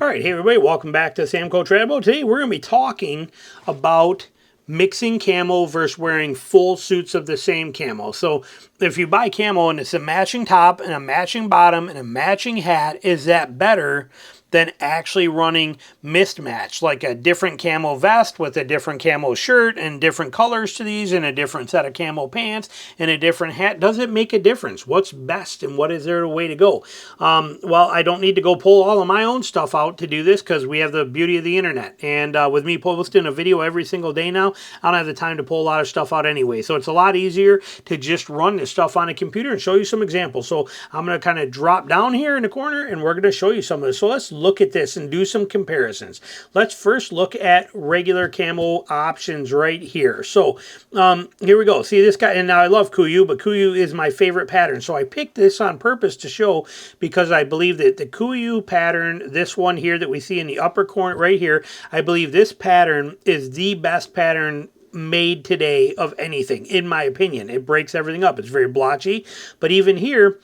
All right, hey everybody, welcome back to Samco Tradbo. Today we're going to be talking about mixing camo versus wearing full suits of the same camo. So if you buy camo and it's a matching top and a matching bottom and a matching hat, is that better than actually running mismatch, like a different camo vest with a different camo shirt and different colors to these and a different set of camo pants and a different hat? Does it make a difference? What's best and what is there a way to go? Well, I don't need to go pull all of my own stuff out to do this because we have the beauty of the internet. And with me posting a video every single day now, I don't have the time to pull a lot of stuff out anyway. So it's a lot easier to just run this stuff on a computer and show you some examples. So I'm going to kind of drop down here in the corner and we're going to show you some of this. So let's look at this and do some comparisons. Let's first look at regular camo options right here. So here we go. See this guy, and now I love Kuyu, but Kuyu is my favorite pattern. So I picked this on purpose to show because I believe that the Kuyu pattern, this one here that we see in the upper corner right here, I believe this pattern is the best pattern made today of anything, in my opinion. It breaks everything up. It's very blotchy, but even here,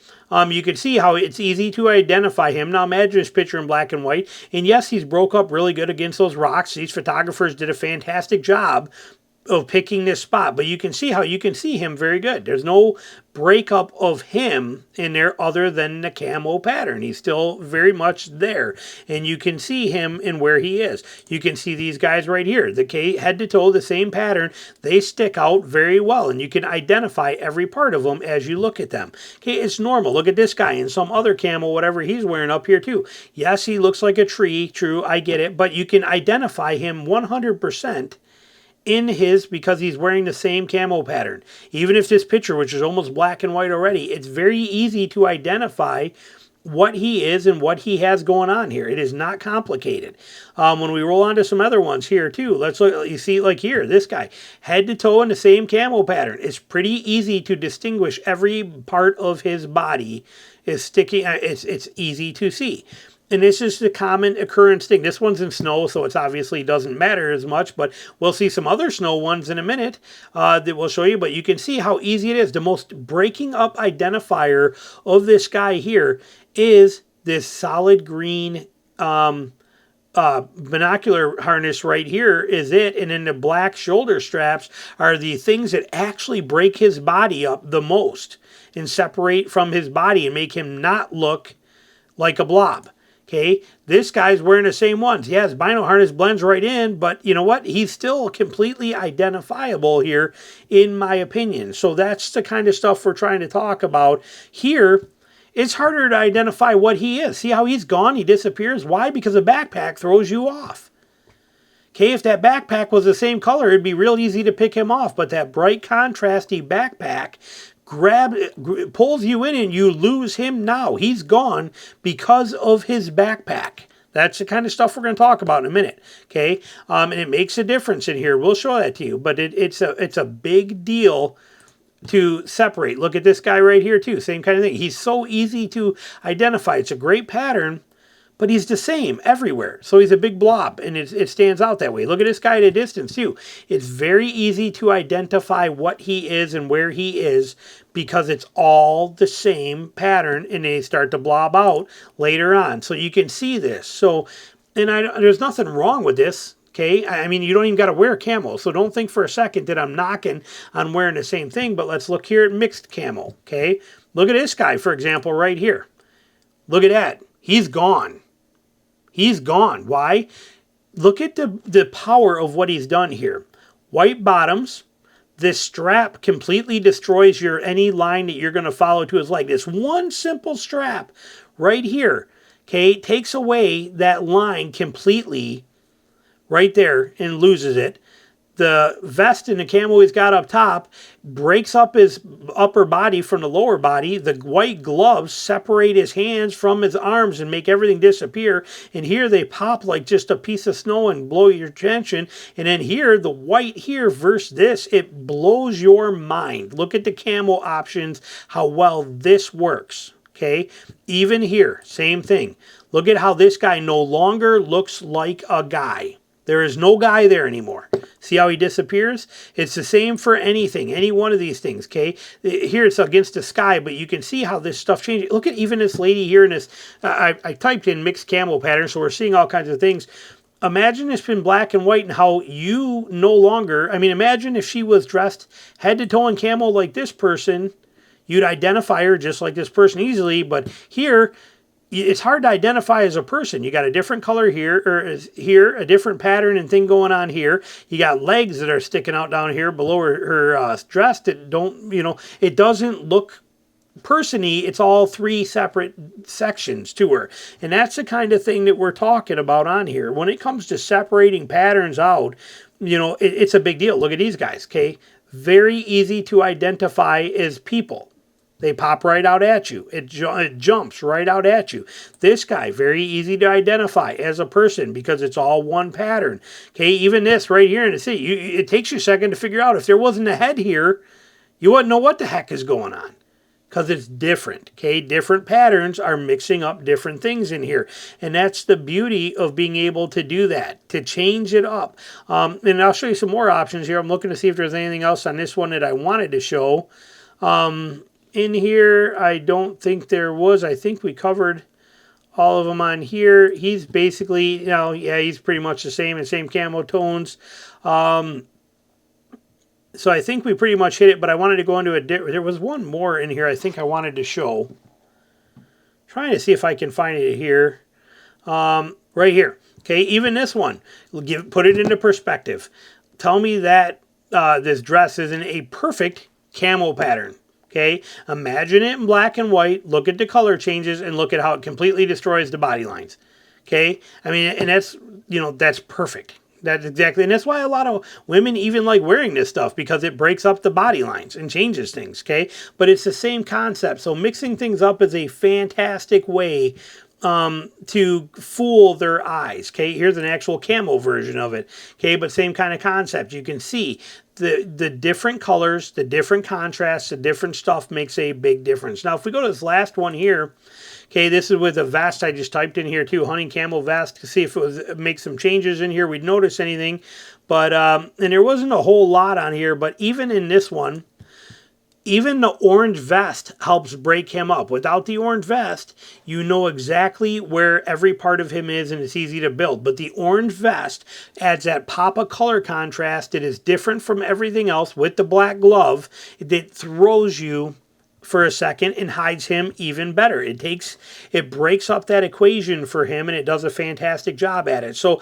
you can see how it's easy to identify him. Now imagine this picture in black and white, and yes, he's broke up really good against those rocks. These photographers did a fantastic job of picking this spot, but you can see how you can see him very good. There's no breakup of him in there other than the camo pattern. He's still very much there, and you can see him in where he is. You can see these guys right here, the head to toe, the same pattern. They stick out very well, and you can identify every part of them as you look at them. Okay, it's normal. Look at this guy and some other camo, whatever he's wearing up here too. Yes, he looks like a tree, true, I get it, but you can identify him 100% in his, because he's wearing the same camo pattern. Even if this picture, which is almost black and white already, it's very easy to identify what he is and what he has going on here. It is not complicated. When we roll on to some other ones here too, let's look. You see, like here, this guy, head to toe in the same camo pattern. It's pretty easy to distinguish every part of his body is sticking. It's easy to see. And this is the common occurrence thing. This one's in snow, so it obviously doesn't matter as much, but we'll see some other snow ones in a minute that we'll show you. But you can see how easy it is. The most breaking up identifier of this guy here is this solid green binocular harness right here is it. And then the black shoulder straps are the things that actually break his body up the most and separate from his body and make him not look like a blob. Okay, this guy's wearing the same ones. Yeah, his bino harness blends right in, but you know what? He's still completely identifiable here, in my opinion. So that's the kind of stuff we're trying to talk about here. It's harder to identify what he is. See how he's gone? He disappears. Why? Because a backpack throws you off. Okay, if that backpack was the same color, it'd be real easy to pick him off. But that bright, contrasty backpack pulls you in and you lose him now. He's gone because of his backpack. That's the kind of stuff we're going to talk about in a minute. Okay, and it makes a difference in here. We'll show that to you, but it's a big deal to separate. Look at this guy right here too. Same kind of thing. He's so easy to identify. It's a great pattern, but he's the same everywhere. So he's a big blob, and it stands out that way. Look at this guy at a distance, too. It's very easy to identify what he is and where he is because it's all the same pattern, and they start to blob out later on. So you can see this. So, and there's nothing wrong with this. Okay, I mean, you don't even got to wear camo, so don't think for a second that I'm knocking on wearing the same thing, but let's look here at mixed camo, okay? Look at this guy, for example, right here. Look at that. He's gone. He's gone. Why? Look at the power of what he's done here. White bottoms. This strap completely destroys any line that you're going to follow to his leg. This one simple strap right here, okay, takes away that line completely right there and loses it. The vest and the camo he's got up top breaks up his upper body from the lower body. The white gloves separate his hands from his arms and make everything disappear. And here they pop like just a piece of snow and blow your attention. And then here, the white here versus this, it blows your mind. Look at the camo options, how well this works. Okay, even here, same thing. Look at how this guy no longer looks like a guy. There is no guy there anymore. See how he disappears? It's the same for anything, any one of these things, okay? Here it's against the sky, but you can see how this stuff changes. Look at even this lady here in this, I typed in mixed camo pattern, so we're seeing all kinds of things. Imagine it's been black and white and how you no longer, I mean, imagine if she was dressed head to toe in camo like this person, you'd identify her just like this person easily, but here, it's hard to identify as a person. You got a different color here, or here, a different pattern and thing going on here. You got legs that are sticking out down here below her dress that don't, it doesn't look person-y. It's all three separate sections to her. And that's the kind of thing that we're talking about on here. When it comes to separating patterns out, it's a big deal. Look at these guys, okay? Very easy to identify as people. They pop right out at you. It jumps right out at you. This guy, very easy to identify as a person because it's all one pattern. Okay, even this right here in the city, it takes you a second to figure out. If there wasn't a head here, you wouldn't know what the heck is going on because it's different. Okay, different patterns are mixing up different things in here. And that's the beauty of being able to do that, to change it up. And I'll show you some more options here. I'm looking to see if there's anything else on this one that I wanted to show. In here, I don't think there was. I think we covered all of them on here. He's basically, he's pretty much the same camo tones. So I think we pretty much hit it, but I wanted to go into there was one more in here I think I wanted to show. Trying to see if I can find it here. Right here. Okay, even this one. Put it into perspective. Tell me that this dress isn't a perfect camo pattern. Okay, imagine it in black and white, look at the color changes, and look at how it completely destroys the body lines. Okay, I mean, and that's, that's perfect. That's exactly, and that's why a lot of women even like wearing this stuff, because it breaks up the body lines and changes things, okay? But it's the same concept. So mixing things up is a fantastic way to fool their eyes. Okay, here's an actual camo version of it. Okay, but same kind of concept. You can see the different colors, the different contrasts, the different stuff makes a big difference. Now, if we go to this last one here, okay, this is with a vest. I just typed in here too, hunting camo vest, to see if it makes some changes in here. We'd notice anything, but and there wasn't a whole lot on here. But even in this one, even the orange vest helps break him up. Without the orange vest, you know exactly where every part of him is, and it's easy to build. But the orange vest adds that pop of color contrast. It is different from everything else with the black glove that throws you for a second and hides him even better. It breaks up that equation for him, and it does a fantastic job at it. So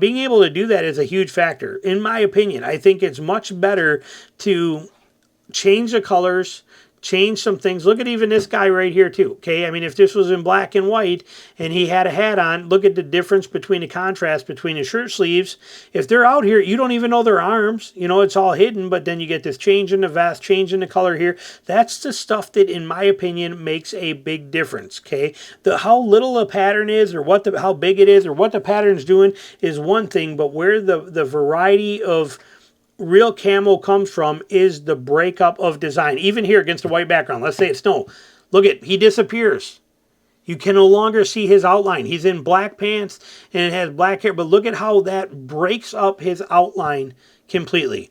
being able to do that is a huge factor. In my opinion, I think it's much better to change the colors, change some things. Look at even this guy right here too, okay? I mean, if this was in black and white and he had a hat on, look at the difference between the contrast between the shirt sleeves. If they're out here, you don't even know their arms. It's all hidden, but then you get this change in the vest, change in the color here. That's the stuff that, in my opinion, makes a big difference, okay? How little a pattern is, or how big it is, or what the pattern's doing is one thing, but where the variety of real camo comes from is the breakup of design. Even here against the white background, let's say it's snow. Look he disappears. You can no longer see his outline. He's in black pants and it has black hair, but look at how that breaks up his outline completely.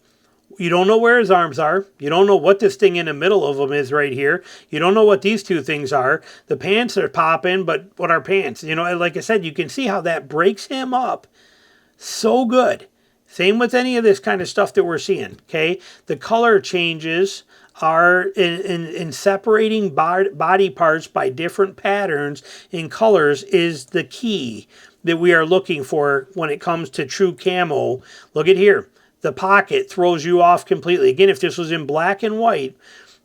You don't know where his arms are. You don't know what this thing in the middle of them is right here. You don't know what these two things are. The pants are popping, but what are pants? Like I said, you can see how that breaks him up so good. Same with any of this kind of stuff that we're seeing, okay? The color changes are in separating body parts by different patterns in colors is the key that we are looking for when it comes to true camo. Look at here. The pocket throws you off completely. Again, if this was in black and white,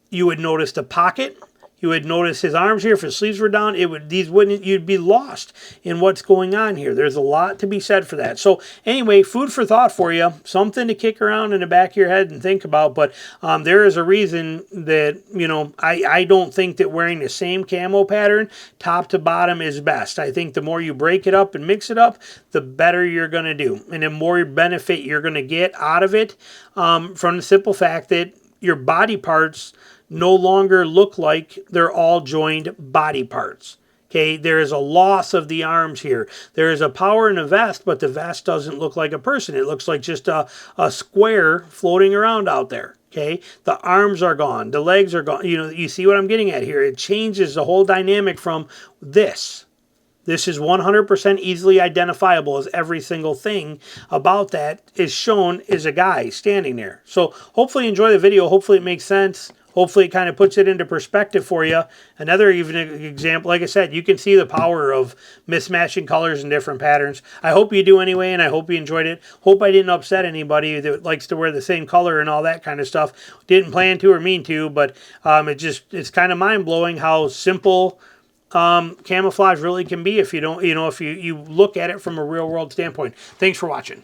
you would notice the pocket. You would notice his arms here. If his sleeves were down, you'd be lost in what's going on here. There's a lot to be said for that. So anyway, food for thought for you. Something to kick around in the back of your head and think about. But there is a reason that, I don't think that wearing the same camo pattern top to bottom is best. I think the more you break it up and mix it up, the better you're going to do. And the more benefit you're going to get out of it from the simple fact that your body parts no longer look like they're all joined body parts. Okay, there is a loss of the arms here. There is a power in the vest, but the vest doesn't look like a person. It looks like just a square floating around out there. Okay, the arms are gone. The legs are gone. You know, you see what I'm getting at here. It changes the whole dynamic from this. This is 100% easily identifiable, as every single thing about that is shown is a guy standing there. So hopefully you enjoy the video. Hopefully it makes sense. Hopefully it kind of puts it into perspective for you. Another even example, like I said, you can see the power of mismatching colors and different patterns. I hope you do anyway, and I hope you enjoyed it. Hope I didn't upset anybody that likes to wear the same color and all that kind of stuff. Didn't plan to or mean to, but it's kind of mind-blowing how simple camouflage really can be if you don't, if you look at it from a real world standpoint. Thanks for watching.